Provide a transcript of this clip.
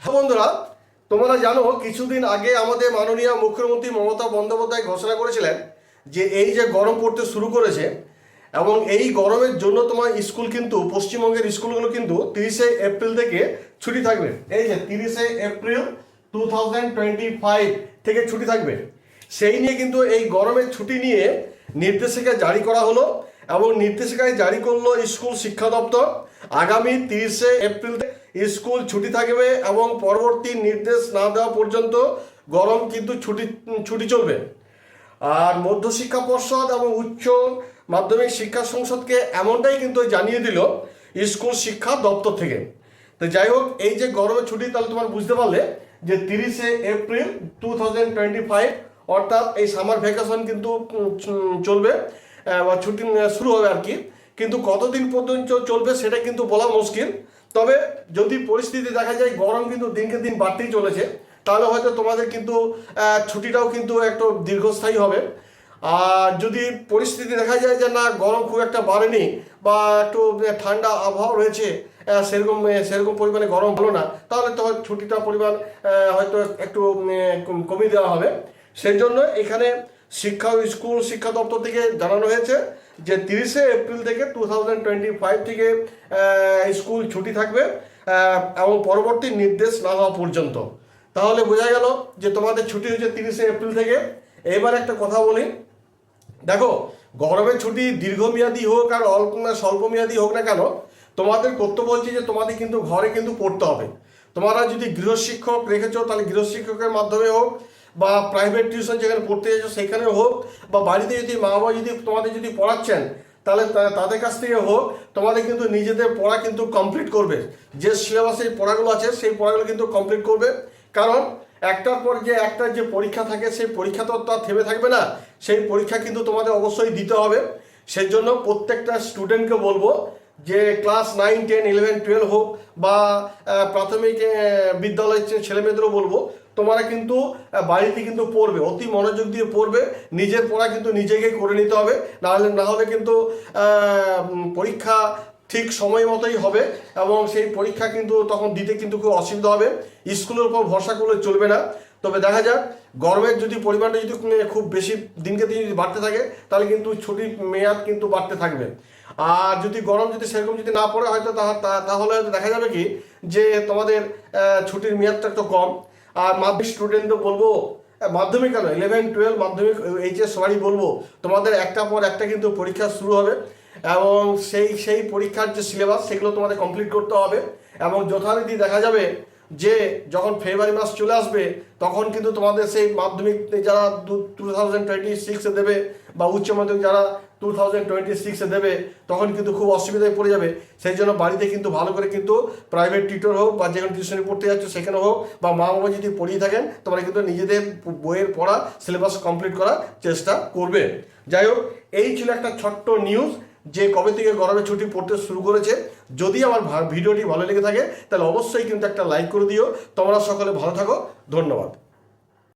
হ্যাঁ বন্ধুরা, তোমরা জানো কিছুদিন আগে আমাদের মাননীয় মুখ্যমন্ত্রী মমতা বন্দ্যোপাধ্যায় ঘোষণা করেছিলেন যে এই যে গরম পড়তে শুরু করেছে এবং এই গরমের জন্য তোমার স্কুল কিন্তু পশ্চিমবঙ্গের স্কুলগুলো কিন্তু 30শে এপ্রিল থেকে ছুটি থাকবে। এই যে 30শে এপ্রিল 2025 থেকে ছুটি থাকবে। সেই নিয়ে কিন্তু এই গরমের ছুটি নিয়ে নির্দেশিকা জারি করা হলো এবং নির্দেশিকায় জারি করলো স্কুল শিক্ষা দপ্তর। আগামী 30শে এপ্রিল স্কুল ছুটি থাকবে এবং পরবর্তী নির্দেশ না দেওয়া পর্যন্ত গরম কিন্তু ছুটি চলবে। আর মধ্যশিক্ষা পর্ষদ এবং উচ্চ মাধ্যমিক শিক্ষা সংসদকে এমনটাই কিন্তু জানিয়ে দিল স্কুল শিক্ষা দপ্তর থেকে। তো যাই হোক, এই যে গরমের ছুটি তাহলে তোমার বুঝতে পারলে যে 30শে এপ্রিল 2025 অর্থাৎ এই সামার ভ্যাকেশন কিন্তু চলবে বা ছুটি শুরু হবে আর কি। কিন্তু কতদিন পর্যন্ত চলবে সেটা কিন্তু বলা মুশকিল। তবে যদি পরিস্থিতি দেখা যায় গরম কিন্তু দিনকে দিন বাড়তেই চলেছে, তাহলে হয়তো তোমাদের কিন্তু ছুটিটাও কিন্তু একটু দীর্ঘস্থায়ী হবে। আর যদি পরিস্থিতি দেখা যায় যে না গরম খুব একটা বাড়েনি বা একটু ঠান্ডা আবহাওয়া রয়েছে, সেরকম পরিমাণে গরম হলো না, তাহলে তো ছুটিটার পরিমাণ হয়তো একটু কমিয়ে দেওয়া হবে। সেই জন্য এখানে স্কুল শিক্ষা দপ্তর থেকে জানানো হয়েছে যে 30শে এপ্রিল থেকে 2025 থেকে স্কুল ছুটি থাকবে এবং পরবর্তী নির্দেশ না হওয়া পর্যন্ত। তাহলে বোঝা গেল যে তোমাদের ছুটি হচ্ছে 30শে এপ্রিল থেকে। এবার একটা কথা বলি, দেখো গরমের ছুটি দীর্ঘমেয়াদী হোক আর স্বল্পমেয়াদী হোক না কেন, তোমাদের কর্তব্য হচ্ছে যে তোমাদের কিন্তু ঘরে কিন্তু পড়তে হবে। তোমরা যদি গৃহশিক্ষক রেখেছো তাহলে গৃহশিক্ষকের মাধ্যমে হোক বা প্রাইভেট টিউশন যেখানে পড়তে যাচ্ছ সেখানে হোক বা বাড়িতে যদি মা বাবা যদি তোমাদের যদি পড়াচ্ছেন তাহলে তাদের কাছ থেকে হোক, তোমাদের কিন্তু নিজেদের পড়া কিন্তু কমপ্লিট করবে। যে সিলেবাসে পড়াগুলো আছে সেই পড়াগুলো কিন্তু কমপ্লিট করবে। কারণ একটার পর যে একটা যে পরীক্ষা থাকে সেই পরীক্ষা তো আর থেমে থাকবে না, সেই পরীক্ষা কিন্তু তোমাদের অবশ্যই দিতে হবে। সেই জন্য প্রত্যেকটা স্টুডেন্টকে বলবো যে ক্লাস 9, 10, 11, 12 হোক বা প্রাথমিক বিদ্যালয়ের ছেলেমেয়েদেরও বলবো তোমরা কিন্তু বাড়িতে কিন্তু পড়বে, অতি মনোযোগ দিয়ে পড়বে। নিজের পড়া কিন্তু নিজেকে করে নিতে হবে, না হলে কিন্তু পরীক্ষা ঠিক সময় মতোই হবে এবং সেই পরীক্ষা কিন্তু তখন দিতে কিন্তু খুব অসুবিধা হবে। স্কুলের উপর ভরসা করলে চলবে না। তবে দেখা যাক গরমের যদি পরিমাণটা যদি খুব বেশি দিনকে দিন যদি বাড়তে থাকে তাহলে কিন্তু ছুটির মেয়াদ কিন্তু বাড়তে থাকবে। আর যদি গরম যদি সেরকম যদি না পড়ে হয়তো তাহলে হয়তো দেখা যাবে কি যে তোমাদের ছুটির মেয়াদটা একটু কম। আর মাধ্যমিক স্টুডেন্টও বলবো, মাধ্যমিক কেন 11, 12 মাধ্যমিক এইচএস সবারই বলবো তোমাদের একটার পর একটা কিন্তু পরীক্ষা শুরু হবে এবং সেই পরীক্ষার যে সিলেবাস সেগুলো তোমাদের কমপ্লিট করতে হবে। এবং যথারীতি দেখা যাবে যে যখন ফেব্রুয়ারি মাস চলে আসবে তখন কিন্তু তোমাদের সেই মাধ্যমিক যারা 2026-এ দেবে বা উচ্চ মাধ্যমিক যারা 2026-এ দেবে তখন কিন্তু খুব অসুবিধায় পড়ে যাবে। সেই জন্য বাড়িতে কিন্তু ভালো করে কিন্তু প্রাইভেট টিউটর হোক বা যেখানে টিউশনে পড়তে যাচ্ছ সেখানে হোক বা মা বাবা যদি পড়িয়ে থাকেন তোমরা কিন্তু নিজেদের বইয়ের পড়া সিলেবাস কমপ্লিট করার চেষ্টা করবে। যাই হোক, এই ছিল একটা ছোট্ট নিউজ যে কবে থেকে গরমের ছুটি পড়তে শুরু করেছে। যদি আমার ভিডিওটি ভালো লেগে থাকে তাহলে অবশ্যই কিন্তু একটা লাইক করে দিও। তোমরা সকলে ভালো থাকো, ধন্যবাদ।